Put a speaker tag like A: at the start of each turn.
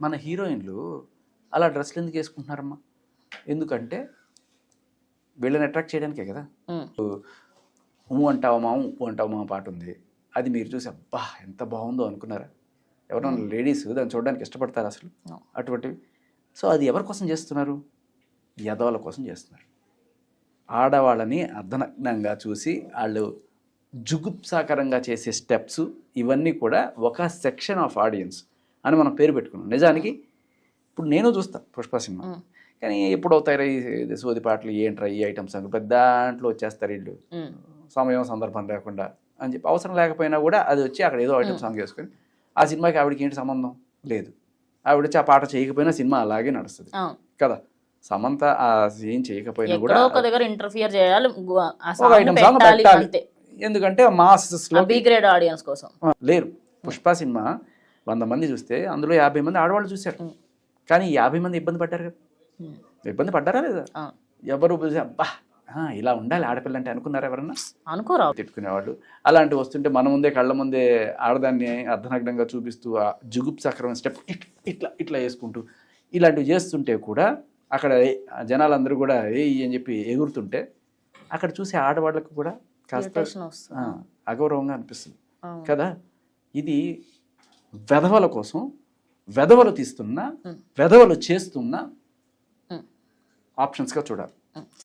A: మన హీరోయిన్లు అలా డ్రెస్సులు ఎందుకు వేసుకుంటున్నారమ్మా? ఎందుకంటే వీళ్ళని అట్రాక్ట్ చేయడానికే కదా. ఊ అంటావా మా ఊ అంటావా మా పాట ఉంది, అది మీరు చూసి అబ్బా ఎంత బాగుందో అనుకున్నారా? ఎవరైనా లేడీస్ దాన్ని చూడడానికి ఇష్టపడతారు అసలు అటువంటివి? సో అది ఎవరి కోసం చేస్తున్నారు? యదవల కోసం చేస్తున్నారు. ఆడవాళ్ళని అర్ధనగ్నంగా చూసి వాళ్ళు జుగుప్సాకరంగా చేసే స్టెప్స్ ఇవన్నీ కూడా ఒక సెక్షన్ ఆఫ్ ఆడియన్స్ అని మనం పేరు పెట్టుకున్నాం. నిజానికి ఇప్పుడు నేను చూస్తాను పుష్ప సినిమా, కానీ ఎప్పుడు అవుతాయి ఈ సోది పాటలు, ఏంట్రా ఈ ఐటమ్స్ అని పెద్ద దాంట్లో వచ్చేస్తారు వీళ్ళు, సమయం సందర్భం లేకుండా అని చెప్పి. అవసరం లేకపోయినా కూడా అది వచ్చి అక్కడ ఏదో ఐటమ్ సాంగ్ వేసుకొని ఆ సినిమాకి ఆవిడకి ఏంటి సంబంధం లేదు. ఆవిడ వచ్చి ఆ పాట చేయకపోయినా సినిమా అలాగే నడుస్తుంది కదా. సమంత ఆ సీన్ చేయకపోయినా కూడా
B: ఒక దగ్గర ఇంటర్ఫియర్ చేయాలి,
A: ఒక ఐటమ్ సాంగ్ పెట్టాలి. ఎందుకంటే మాసెస్లో
B: బి గ్రేడ్ ఆడియన్స్ కోసం
A: లేరు. పుష్ప సినిమా 100 మంది చూస్తే అందులో 50 మంది ఆడవాళ్ళు చూశారు, కానీ 50 మంది ఇబ్బంది పడ్డారు కదా. ఇబ్బంది పడ్డారా లేదా? ఎవరు అబ్బా ఇలా ఉండాలి ఆడపిల్ల అంటే అనుకున్నారు ఎవరన్నా?
B: అనుకోరా,
A: తిట్టుకునేవాళ్ళు. అలాంటివి వస్తుంటే మన ముందే కళ్ళ ముందే ఆడదాన్ని అర్ధనగ్నంగా చూపిస్తూ ఆ జుగుప్సాకరమైన స్టెప్ ఇట్లా ఇట్లా వేసుకుంటూ ఇలాంటివి చేస్తుంటే కూడా అక్కడ జనాలందరూ కూడా అని చెప్పి ఎగురుతుంటే అక్కడ చూసే ఆడవాళ్ళకు కూడా కాస్త అగౌరవంగా అనిపిస్తుంది కదా. ఇది వెధవల కోసం వెధవలు తీస్తున్న వెధవలు చేస్తున్న ఆప్షన్స్గా చూడాలి.